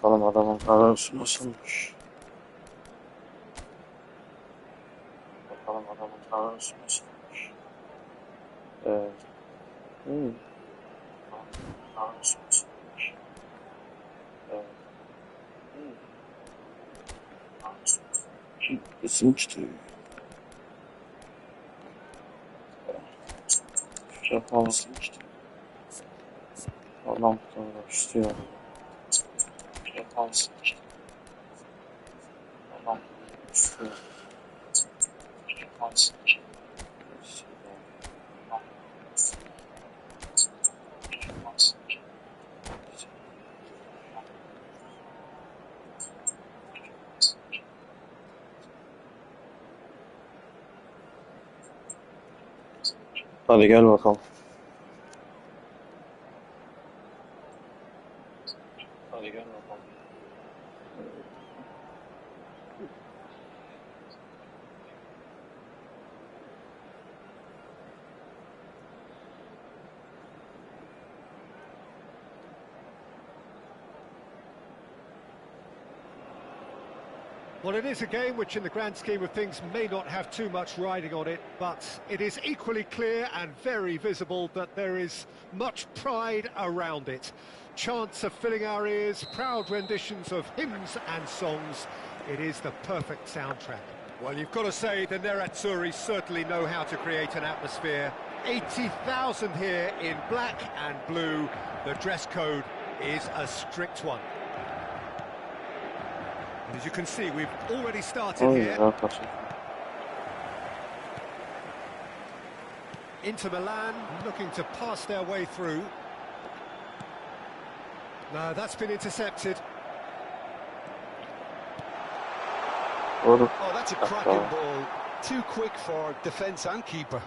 Bakalım adamın kadrosu nasılmış. Bakalım adamın kadrosu nasılmış. Evet. Kadrosu nasılmış. Evet. Kadrosu nasılmış. Kesin çıtıyor. Yapamazsın işte. Adam kadrosu istiyor. Yapamazsın işte. Adam kadrosu istiyor. Yapamazsın işte. Hadi gel bakalım. Hadi gel bakalım. Well, it is a game which in the grand scheme of things may not have too much riding on it, but it is equally clear and very visible that there is much pride around it. Chants are filling our ears, proud renditions of hymns and songs. It is the perfect soundtrack. Well, you've got to say the Nerazzurri certainly know how to create an atmosphere. 80,000 here in black and blue. The dress code is a strict one. As you can see, we've already started here. Inter Milan looking to pass their way through. No, that's been intercepted. Oh, that's a cracking ball. Too quick for defence and keeper.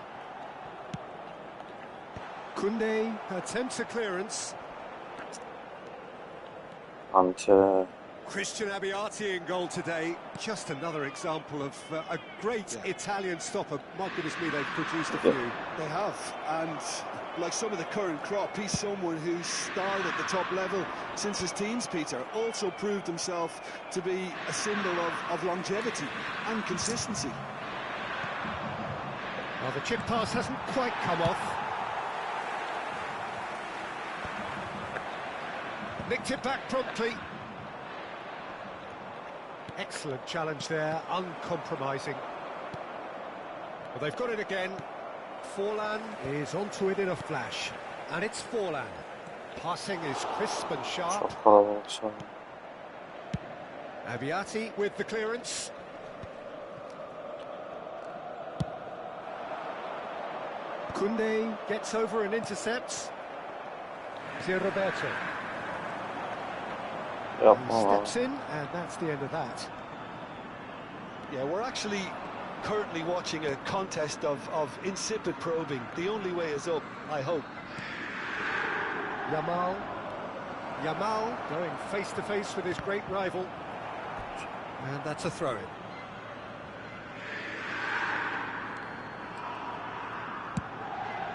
Koundé attempts a clearance. Christian Abbiati in goal today. Just another example of a great Italian stopper. My goodness me, they've produced a few. They have, and like some of the current crop, he's someone who's starred at the top level since his teens, Peter. Also proved himself to be a symbol of longevity and consistency. Well, the chip pass hasn't quite come off. Nicked it back promptly. Excellent challenge there, uncompromising. Well, they've got it again. Forlan is onto it in a flash. And it's Forlan. Passing is crisp and sharp. Abbiati with the clearance. Koundé gets over and intercepts. Roberto. He steps in, and that's the end of that. Yeah, we're actually currently watching a contest of insipid probing. The only way is up, I hope. Yamal going face to face with his great rival. And that's a throw-in.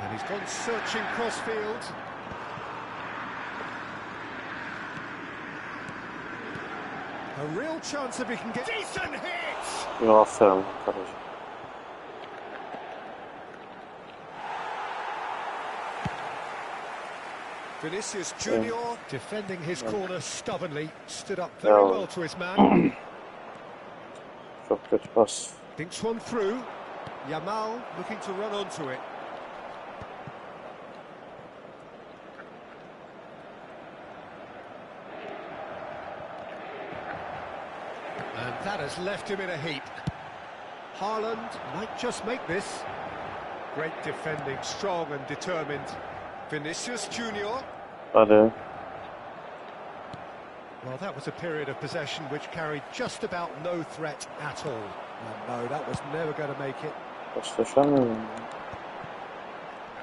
And he's gone searching cross-field. A real chance if he can get... Decent hit! Aferin. Vinicius Junior defending his corner stubbornly, stood up very well to his man. Çok kötü pas. Dinks one through. Yamal looking to run onto it. And that has left him in a heap. Haaland might just make this. Great defending, strong and determined. Vinicius Junior. Hadi. Well, that was a period of possession which carried just about no threat at all. And no, that was never going to make it.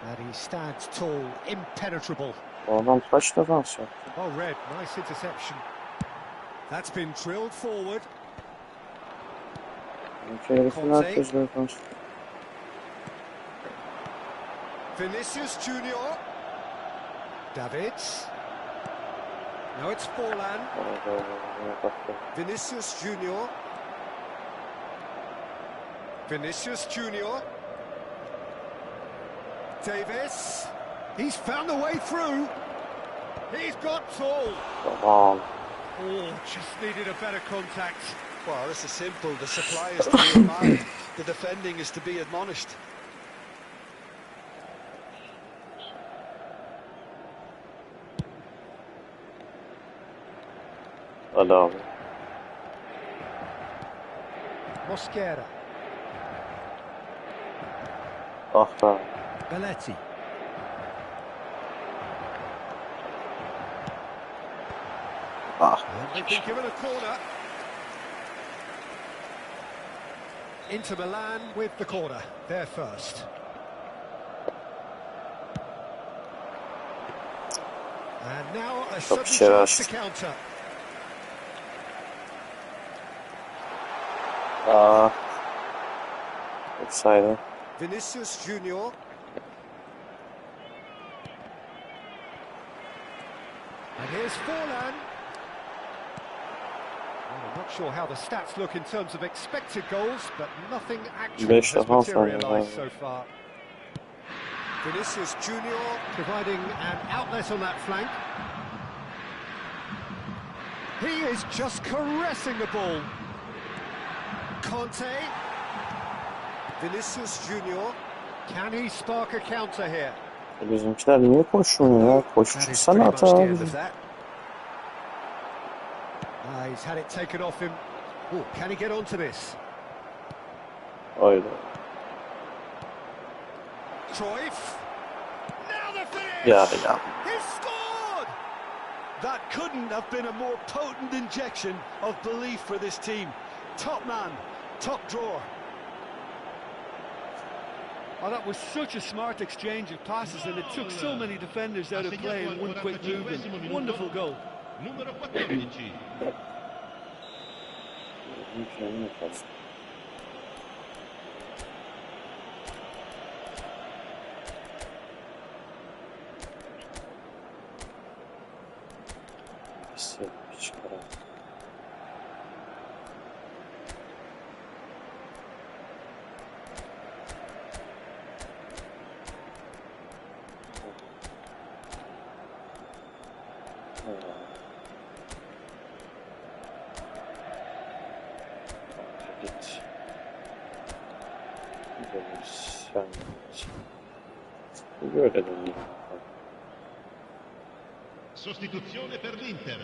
And he stands tall, impenetrable. Adam kaç defans yaptı? Oh, Red, nice interception. That's been drilled forward. Vinicius Junior. Davids. Now it's Forlan. Vinicius Junior. Vinicius Junior. Davis. He's found the way through. He's got tall. Come on. Oh, just needed a better contact. Well, this is simple. The supply is to be admired. The defending is to be admonished. Adam. Mosquera. Ah be. Belletti. Ah. They've been given a corner. Inter Milan with the corner. They're first. And now a sudden chance to counter. Exciting. Vinicius Junior. And here's Forlan. Well, I'm not sure how the stats look in terms of expected goals, but nothing actual has materialised so far. Vinicius Junior providing an outlet on that flank. He is just caressing the ball. Conte. Vinicius Junior. Can he spark a counter here? Bizimkiler niye koşmuyor ya? Koşursana at abi. He's had it taken off him. Oh, can he get onto this? Haydi. Cruyff. Now the finish! Ya. He scored! That couldn't have been a more potent injection of belief for this team. Top man, top drawer. Oh, that was such a smart exchange of passes, and it took so many defenders out of play in one quick movement. Wonderful goal. Numero 14. Sostituzione per l'Inter.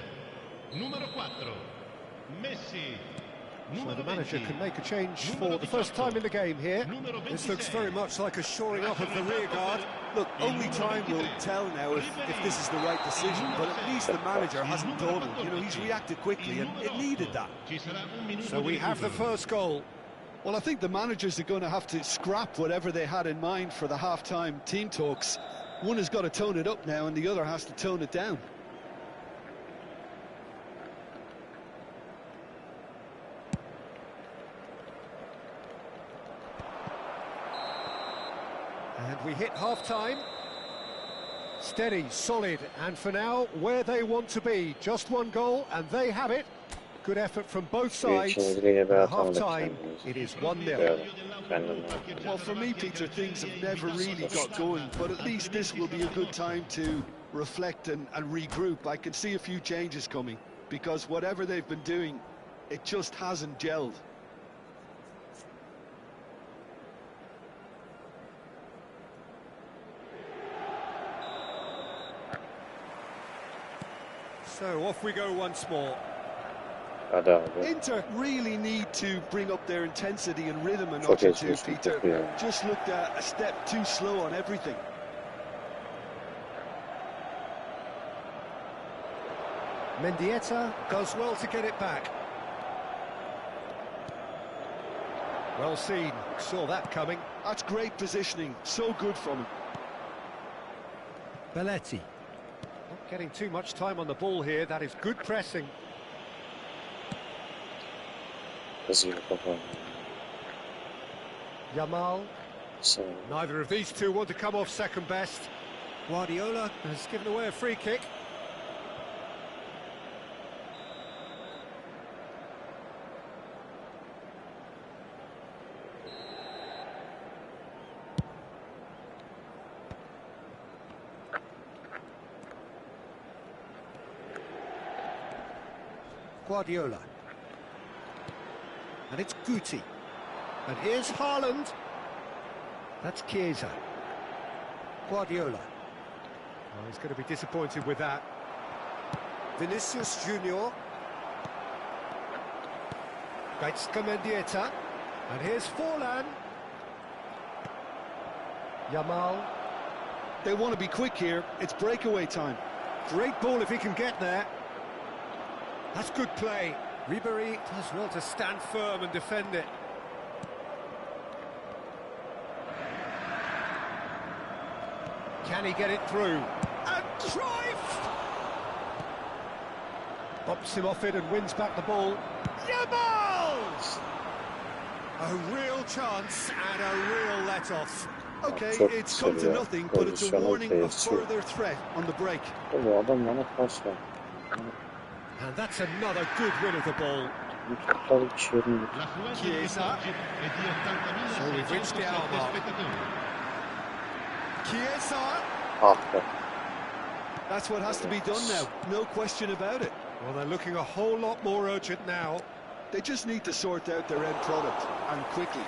Numero 4. Messi. So the manager can make a change for the first time in the game here. This looks very much like a shoring up of the rear guard. Look, only time will tell now if this is the right decision, but at least the manager hasn't dawdled. You know, he's reacted quickly, and it needed that. So we have the first goal. Well, I think the managers are going to have to scrap whatever they had in mind for the half-time team talks. One has got to tone it up now, and the other has to tone it down. And we hit half-time. Steady, solid, and for now, where they want to be. Just one goal, and they have it. Good effort from both sides. At half-time, it is 1-0. Well, for me, Peter, things have never really got going, but at least this will be a good time to reflect and regroup. I can see a few changes coming, because whatever they've been doing, it just hasn't gelled. So off we go once more. Inter really need to bring up their intensity and rhythm a notch or two, Peter. Just looked a step too slow on everything. Mendieta does well to get it back. Well seen, saw that coming. That's great positioning, so good from him. Belletti. Not getting too much time on the ball here, that is good pressing. Yamal. Neither of these two want to come off second best. Guardiola has given away a free kick. Guardiola. And it's Guti. And here's Haaland. That's Chiesa. Guardiola. Oh, he's going to be disappointed with that. Vinicius Junior. Mendieta. And here's Forlan. Yamal. They want to be quick here. It's breakaway time. Great ball if he can get there. That's good play. Ribéry does well to stand firm and defend it. Can he get it through? And Cruyff! Bumps him off it and wins back the ball. Yamal! A real chance and a real let-off. Okay, it's come to nothing, but it's a warning of further threat on the break. Bu adam bana pas ver. And that's another good win of the ball. Tabii ki yerini Chiesa. So we've reached the hour mark. Chiesa. Ah be. That's what has to be done now, no question about it. Well, they're looking a whole lot more urgent now. They just need to sort out their end product, and quickly.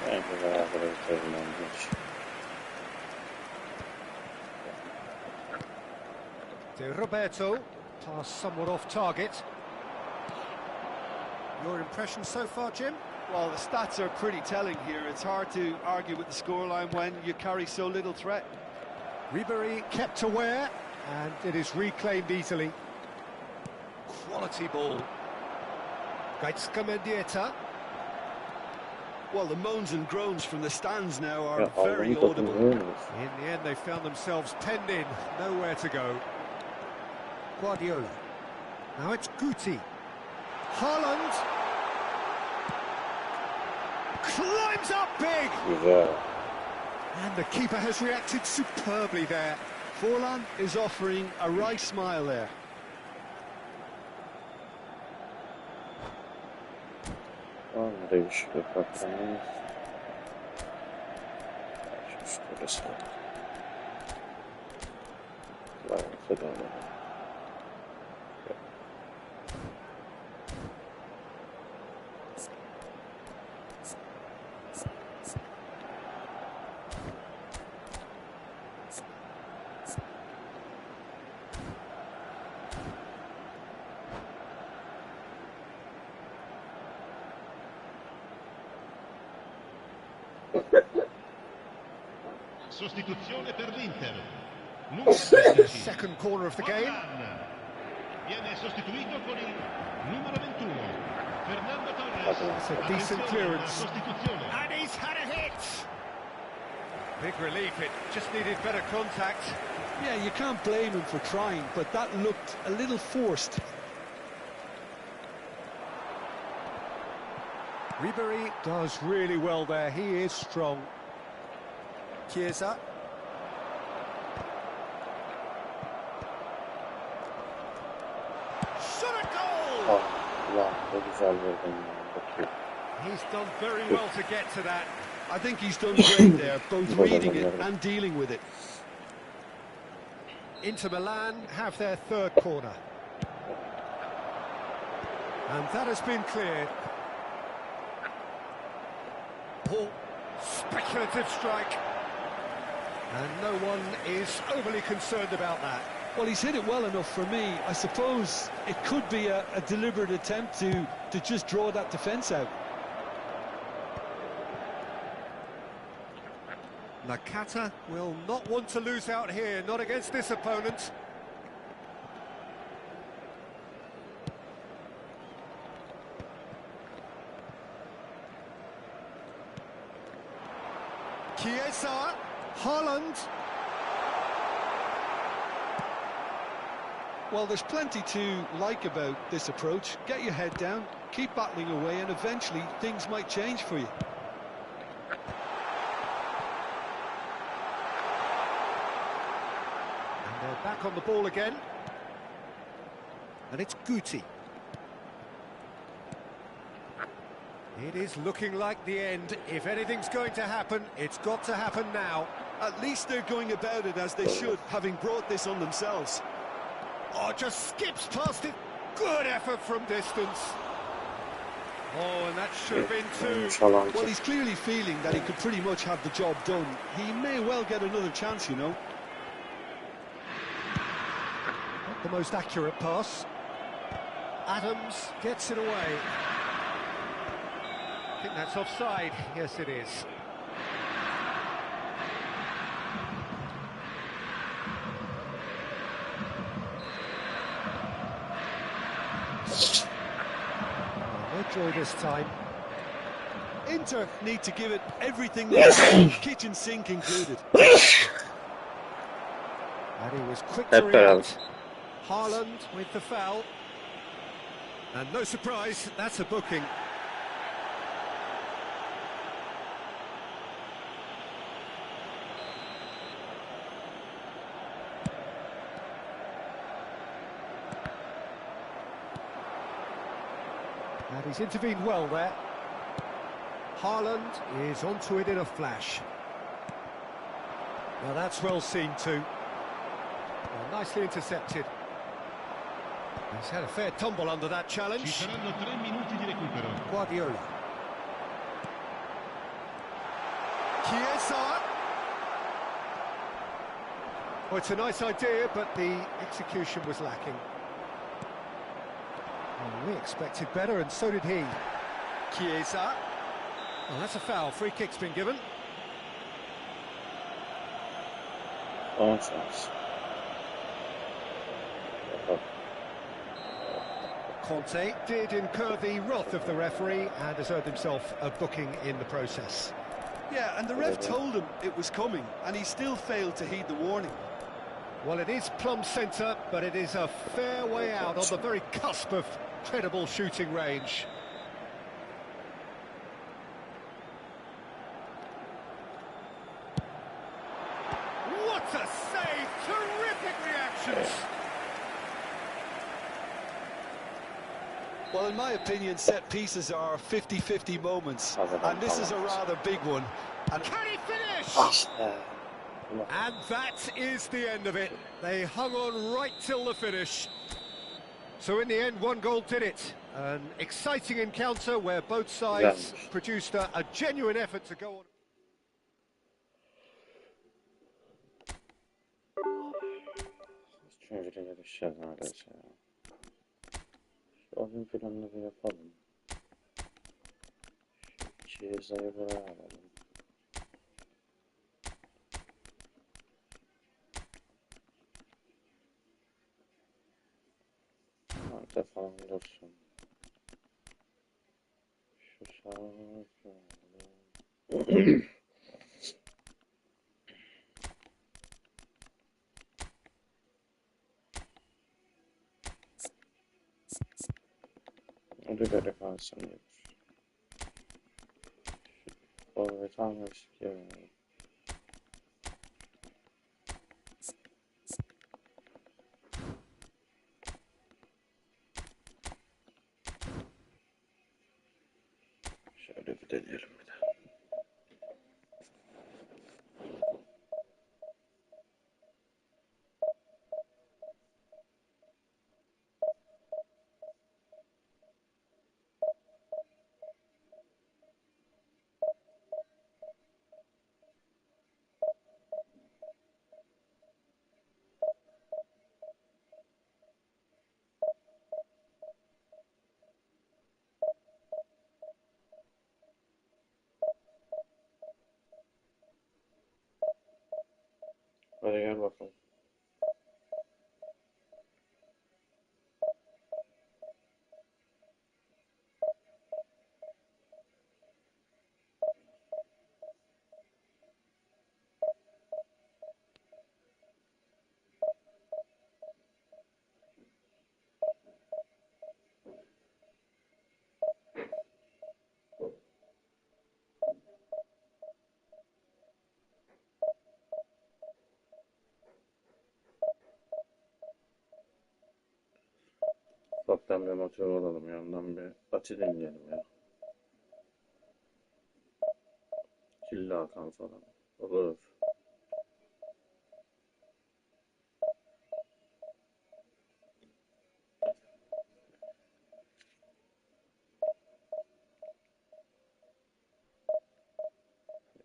Bence beraber bitirelim geç. De Roberto. Pass somewhat off target. Your impression so far, Jim? Well, the stats are pretty telling here. It's hard to argue with the scoreline when you carry so little threat. Ribéry kept aware, and it is reclaimed easily. Quality ball. Mendieta. Well, the moans and groans from the stands now are Ya very Allah'ın audible. takımı muyuz? In the end, they found themselves penned in, nowhere to go. Guardiola. Now it's Guti. Haaland. Climbs up big. Güzel. And the keeper has reacted superbly there. Forlan is offering a right smile there. Tamam değişik patronumuz. Şurası. Var falan. Sostituzione per l'Inter. Numero 13. Second corner of the game. Forlan. Viene sostituito con il numero 21. Fernando Torres. That's a decent clearance. Sostituzione. And he's had a hit. Big relief, it just needed better contact. Yeah, you can't blame him for trying, but that looked a little forced. Ribéry does really well there, he is strong. Chiesa. Shot a goal! Ah, ulan ne güzel verdin ya. Bakayım. He's done very well to get to that. I think he's done great there, both reading it and dealing with it. Inter Milan have their third corner. And that has been cleared. Oh, speculative strike. And no one is overly concerned about that. Well, he's hit it well enough for me. I suppose it could be a deliberate attempt to just draw that defence out. Nakata will not want to lose out here, not against this opponent. Chiesa, Haaland. Well, there's plenty to like about this approach. Get your head down, keep battling away, and eventually things might change for you. And they're back on the ball again. And it's Guti. It is looking like the end. If anything's going to happen, it's got to happen now. At least they're going about it as they should, having brought this on themselves. Oh, just skips past it. Good effort from distance. Oh, and that should have been two. Well, he's clearly feeling that he could pretty much have the job done. He may well get another chance, you know. Not the most accurate pass. Adams gets it away. I think that's offside. Yes, it is. No joy this time. Inter need to give it everything they have, kitchen sink included. And he was quick to react. Haaland with the foul. And no surprise, that's a booking. And he's intervened well there. Haaland is onto it in a flash. Well, that's well seen too. Well, nicely intercepted. He's had a fair tumble under that challenge. Ci saranno 3 minuti di recupero. Guardiola. Chiesa. Well, it's a nice idea, but the execution was lacking. Well, we expected better, and so did he. Chiesa. Well, that's a foul. Free kick's been given. Conte did incur the wrath of the referee and has earned himself a booking in the process. Yeah, and the ref told him it was coming, and he still failed to heed the warning. Well, it is plumb centre, but it is a fair way out on the very cusp of credible shooting range. What a save! Terrific reactions! Well, in my opinion, set pieces are 50-50 moments, and this is a rather big one. And can he finish? And that is the end of it. They hung on right till the finish. So in the end, one goal did it. An exciting encounter where both sides produced a genuine effort to go on. Çevreye düşeceğiz neredeyse ya. Şu oyun planını bir yapalım. Şu Chiesa'yı buraya alalım. Nerede falan dursun. Şu sağa Öyle kalsın diyor. Forvet almak istiyorum. Şöyle bir deneyelim bir de. Hadi gel bakalım. Ufaktan bir motive olalım ya. Ondan bir açı dinleyelim ya. Killa Hakan falan. Olur.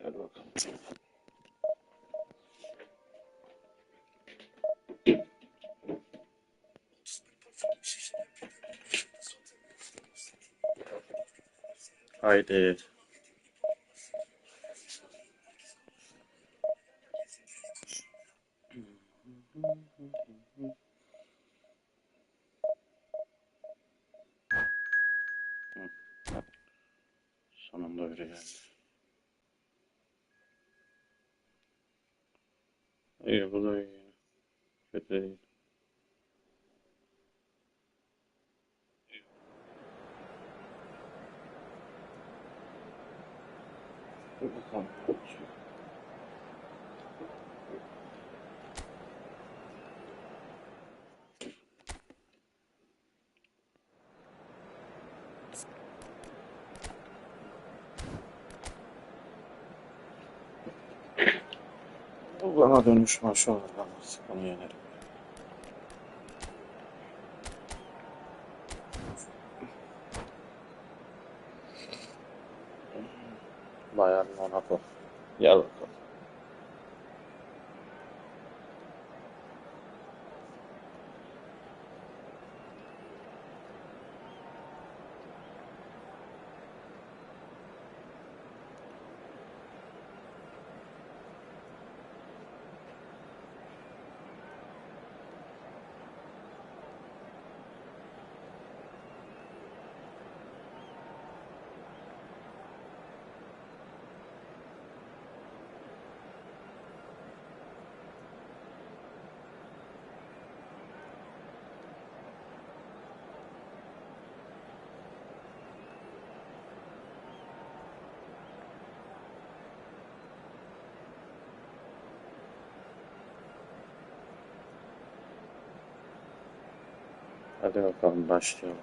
Hadi bakalım. Haydi. Sonunda öyle geldi. İyi, bu da iyi. Kötü değil. Dur bakalım. Bu bana dönüş maçı olur. Ben artık onu yenerim. Bayern Monaco. Gel bakalım. Hadi bakalım, başlayalım.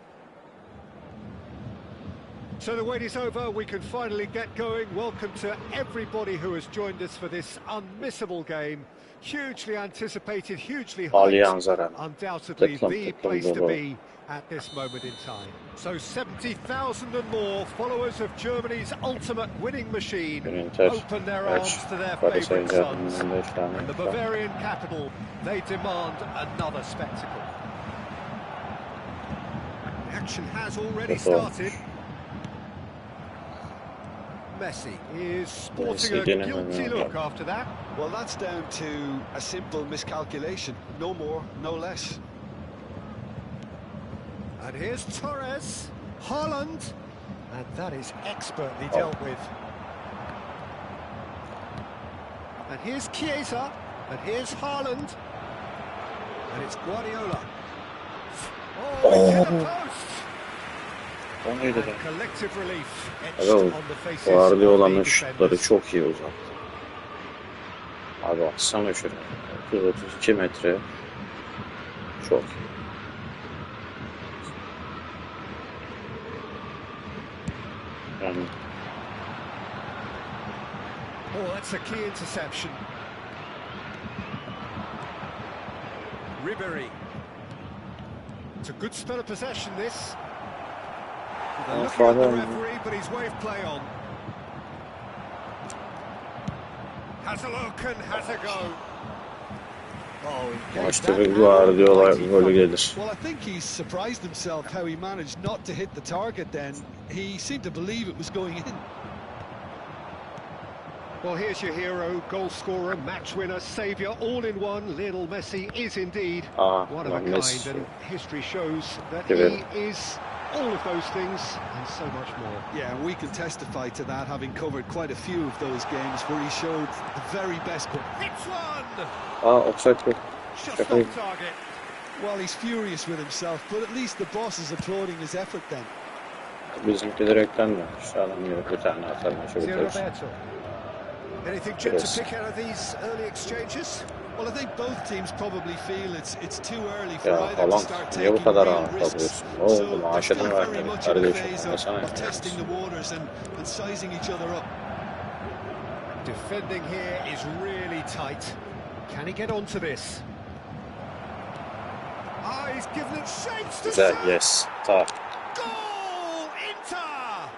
So the wait is over, we can finally get going. Welcome to everybody who has joined us for this unmissable game. Hugely anticipated, hugely Allianz hyped, Arena. undoubtedly Tıklım the tıklım place to dolu. be at this moment in time. So 70,000 and more followers of Germany's ultimate winning machine Inter, open their kaç? arms to their Paris favourite sons. Saint-Germain'in 5 tane. In the Bavarian capital, they demand another spectacle. The action has already started. Messi is sporting a guilty look after that. Well, that's down to a simple miscalculation. No more, no less. And here's Torres, Haaland, and that is expertly dealt with. And here's Chiesa, and here's Haaland, and it's Guardiola. Oh, it's hit the post! O neydi And be? collective relief etched Aga, on the faces of Guardiola'nın the şutları defenders. çok iyi uzaktı. Abi atsana şuraya. 30-32 metre. Çok iyi. Yani Oh, that's a key interception. Ribery. It's a good spell of possession, this. They're looking at the referee, but he's waved play on. Has a look and has a go. Oh, he gave maçta that bir an Guardiola almighty golü thump. gelir. Well, I think he's surprised himself how he managed not to hit the target then. He seemed to believe it was going in. Well, here's your hero, goal scorer, match winner, saviour, all in one. Lionel Messi is indeed one of a kind, Messi. and history shows that Evet. he is all of those things and so much more. Yeah, we can testify to that, having covered quite a few of those games where he showed the very best. Hits one! Offside yok. Just Şaka off target. Well, he's furious with himself, but at least the boss is applauding his effort then. Bizimki direkten dönmüş. Adam gibi bir tane atar maçı Zé bitirir. Roberto. Anything Jim to pick out of these early exchanges? Well, I think both teams probably feel it's too early for Ya either to falan start niye bu taking kadar real ağır risks. kalıyorsun? Ne So oldu? they're Maaşını still very vermedik much in a kardeşim. phase Ne sana of testing the yapıyorsun? waters and sizing each other up. Defending here is really tight. Can he get onto this? Ah, he's given it shapes to Güzel, shoot. yes. Tak. Goal! Inter!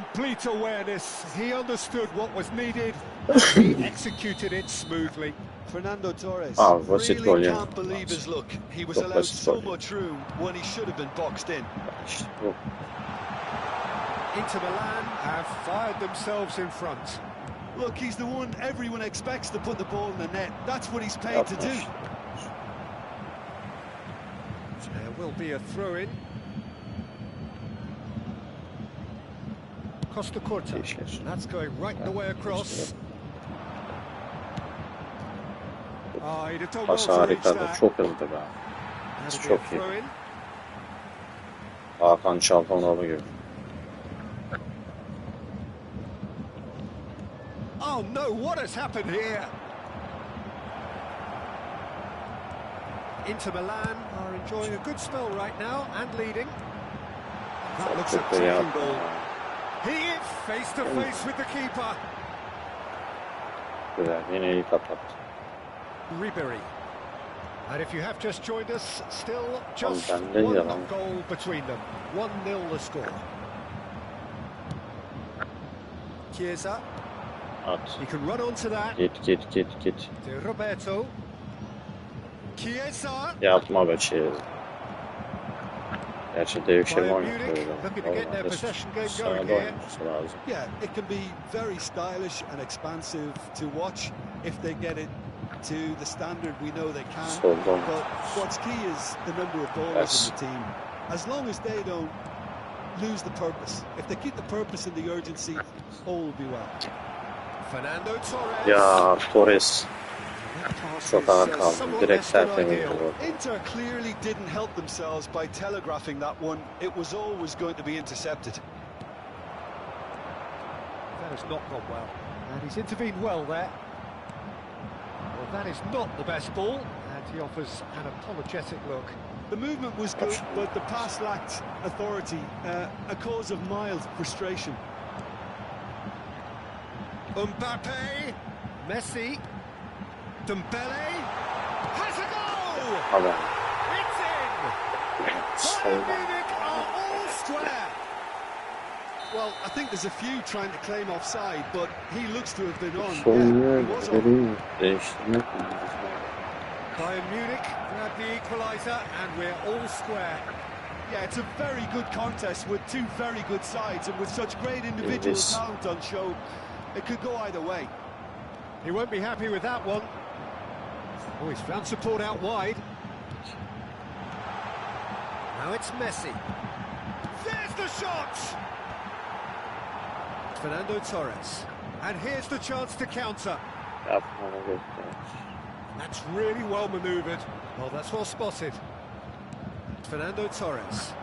complete awareness. He understood what was needed, and he executed it smoothly. Fernando Torres basit gol really ya. can't believe his luck. He was Çok allowed basit so gol ya. much room when he should have been boxed in. İşte bu. Inter Milan have fired themselves in front. Look, he's the one everyone expects to put the ball in the net. That's what he's paid to do. Yapmış. There will be a throw-in. Costa Curta. Değişir. That's going right the way across. Oh, he'd have done well Pas to reach harika da that. çok hızlı be. That'll be a çok iyi. throw-in. Hakan Çalhanoğlu gibi. Oh no, what has happened here? Inter Milan are enjoying a good spell right now and leading. That looks a Çok da taking yaptı. ball. He is face to face with the keeper. Güzel. Yine iyi kapattı. Ribery. And if you have just joined us, still just Ben de one yalan. goal between them. 1-0 the score. Chiesa. At. He can run onto that. Git. To Roberto. Chiesa. Yapma be şey. Gerçi devşirme Bayern oynuyor Munich böyle. looking to get their Normalde possession game sahada going here. oynaması lazım. Yeah, it can be very stylish and expansive to watch if they get it to the standard we know they can. Soldan. But what's key is the number of ballers in the team. As long as they don't lose the purpose, if they keep the purpose and the urgency, all will be well. Fernando Torres. Ya Torres That pass çok is, ağır kaldı. somewhat Direkt less than tertemiz ideal. oldu. Inter clearly didn't help themselves by telegraphing that one. It was always going to be intercepted. That has not gone well. And he's intervened well there. Well, that is not the best ball, and he offers an apologetic look. The movement was good, but the pass lacked authority, a cause of mild frustration. Mbappe, Messi, Dembele, has a goal! Ama It's in! Bayern Munich are all square! Well, I think there's a few trying to claim offside, but he looks to have been on. sonunu he was on. değiştirmek mi? Bayern Munich grab the equaliser, and we're all square. Yeah, it's a very good contest with two very good sides, and with such great individual is. talent on show, it could go either way. He won't be happy with that one. Oh, he's found support out wide. Now it's Messi. There's the shot! Fernando Torres. And here's the chance to counter. Yapmana göster. That's really well manoeuvred. Oh, that's well spotted. Fernando Torres.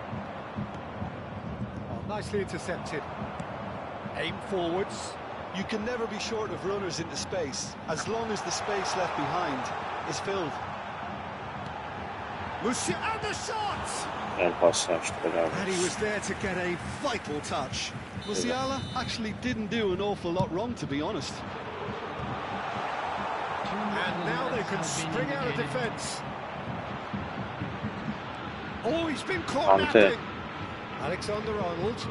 Oh, nicely intercepted. Aim forwards. You can never be short of runners into space, as long as the space left behind is filled. And the shot! En pas açtı beraber. And he was there to get a vital touch. Musiala actually didn't do an awful lot wrong, to be honest. And now they can spring out of defence. Oh, he's been caught Ante. napping. Alexander-Arnold.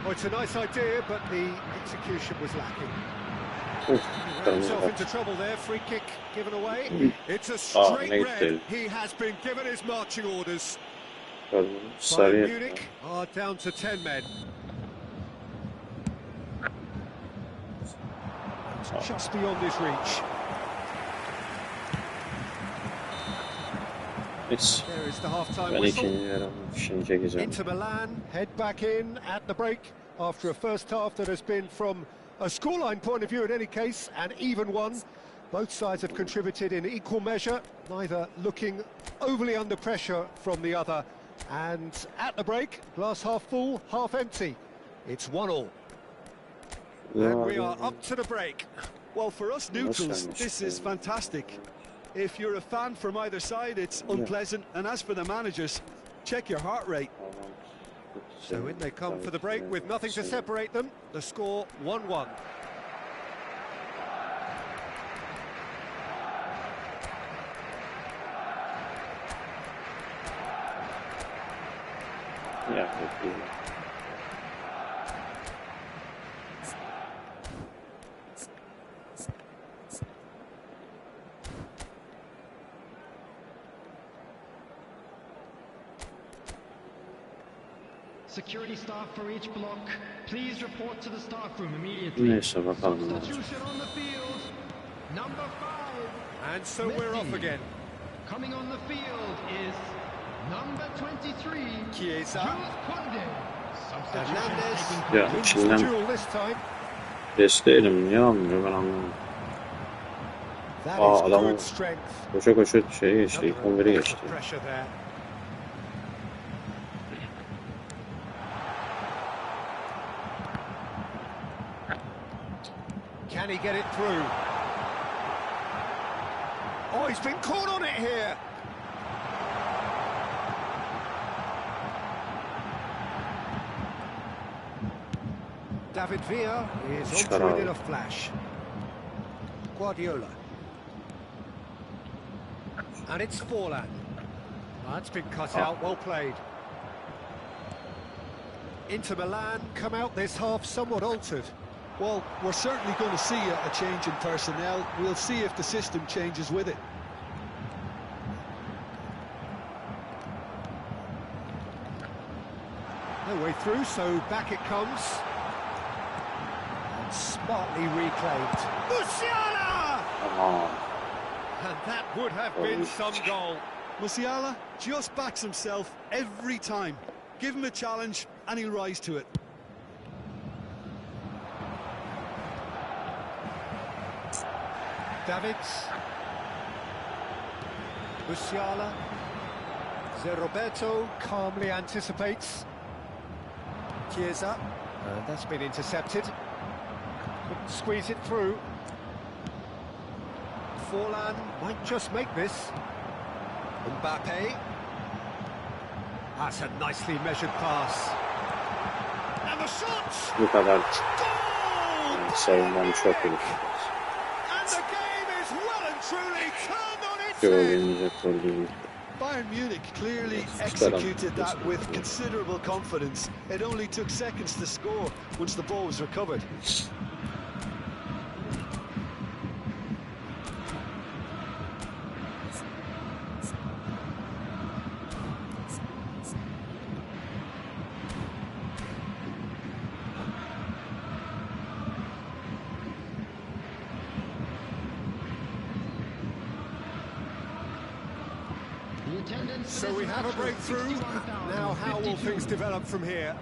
Oh, it's a nice idea, but the execution was lacking. Uf, Ran kırmızı himself kart. into trouble there, free kick given away. It's a straight ne red. gitti? He has been given his marching orders. Kırmızı, Bayern sarı Munich are down to 10 men. It's just beyond his reach. Hiç. There is the half-time Ben whistle. ikinci yarım şimdi çekeceğim. Inter Milan head back in at the break after a first half that has been, from a scoreline point of view in any case, an even one. Both sides have contributed in equal measure, neither looking overly under pressure from the other. And at the break, glass half full, half empty. It's 1-1. And we are up to the break. Well, for us neutrals, this is fantastic. If you're a fan from either side, it's unpleasant. And as for the managers, check your heart rate. So in they come for the break with nothing to separate them. The score 1-1. Ya, bekliyorum. security staff for each block, please report to the staff room immediately. Neyse bakalım. Substitution on the field. Number 5. And so we're off again. Coming on the field is number 23. Chiesa. Hernandez. Ya Wins the içinden duel this time. desteğilim. Niye almıyor ben anlamadım. That Aa is adamın good strength. koşa koşa şeyi geçti. İlk 11'i geçti. Pressure there. Can he get it through? Oh, he's been caught on it here. David Villa is onto it in a flash. Guardiola. And it's Forlan. That's been cut out, well played. Inter Milan come out this half somewhat altered. Well, we're certainly going to see a change in personnel. We'll see if the system changes with it. No way through, so back it comes. And smartly reclaimed. Musiala! Aman. And that would have been some goal. Musiala just backs himself every time. Give him a challenge and he'll rise to it. Davids. Musiala. Roberto calmly anticipates. Chiesa. And that's been intercepted. Couldn't squeeze it through. Forlan might just make this. Mbappe. That's a nicely measured pass. And the shot! Bu kadar Goal! savunmam çok iyi. And the game is well and truly turned on its Gol head. yemeyecek gol değil. Bayern Munich clearly executed that with considerable confidence. It only took seconds to score once the ball was recovered. So we have a breakthrough. Now how will things develop from here?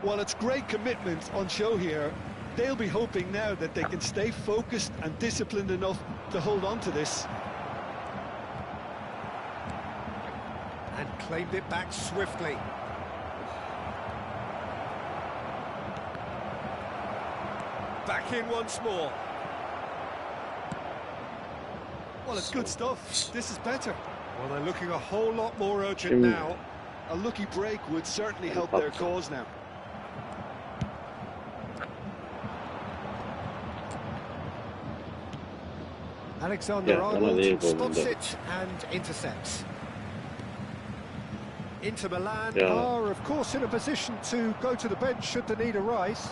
Well, it's great commitment on show here. They'll be hoping now that they can stay focused and disciplined enough to hold on to this. And claimed it back swiftly. Back in once more. Well, it's good stuff. This is better. Well, they're looking a whole lot more urgent now. A lucky break would certainly help their cause now. Alexander-Arnold spots it and intercepts. Inter Milan are, of course, in a position to go to the bench should the need arise.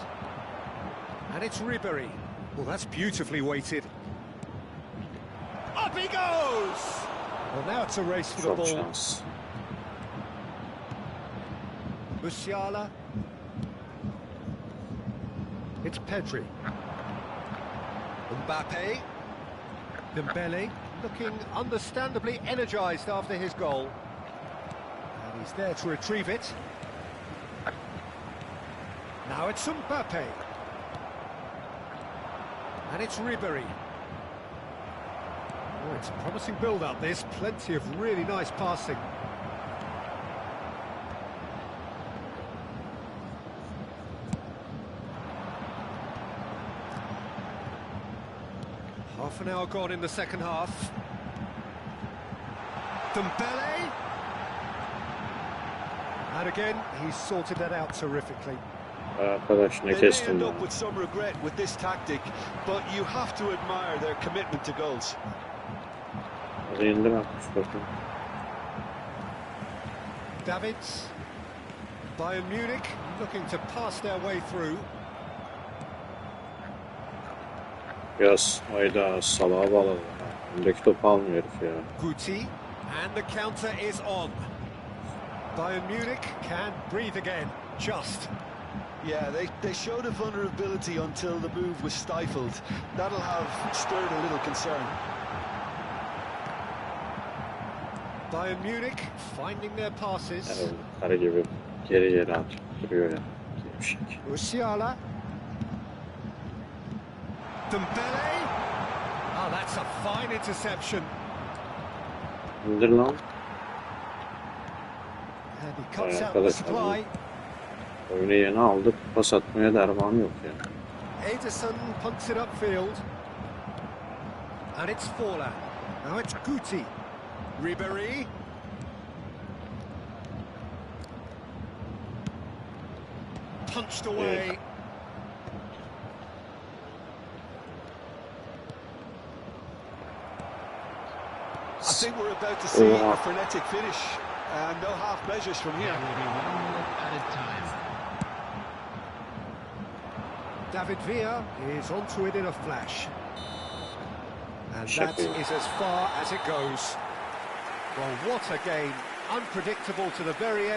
And it's Ribery. Well, that's beautifully weighted. Up he goes! Well, now it's a race for the ball. Şans. Musiala. It's Pedri. Mbappe. Dembele, looking understandably energised after his goal. And he's there to retrieve it. Now it's Mbappe. And it's Ribery. Oh, it's a promising build-up, this. Plenty of really nice passing. Half an hour gone in the second half. Dembele. And again, he's sorted that out terrifically. Arkadaş ne They may kestim end ben. up with some regret with this tactic, but you have to admire their commitment to goals. Hadi indim atmış bakın. Davids. Bayern Munich looking to pass their way through. Biraz hayda salağa bağladı. Öndeki topu almıyor herif ya. Guti. And the counter is on. Bayern Munich can breathe again. just. Yeah, they showed a vulnerability until the move was stifled. That'll have stirred a little concern. Bayern Munich finding their passes. Yani kare gibi geri geri atıp duruyor ya. Gevşek. Musiala. Dembele. Oh, that's a fine interception. İndir lan. And he cuts out the Arkadaşlar, supply. Oyunu yeni aldık. Pas atmaya dermanı yok ya. Ederson punts it upfield. And it's Forlan. Now it's Guti. Ribéry. Punched away. I think we're about to see a frenetic finish. No half measures from here. There will be 1 minute added time. David Villa is onto it in a flash. And that Sheffield. is as far as it goes. Well, what a game. Unpredictable to the very end.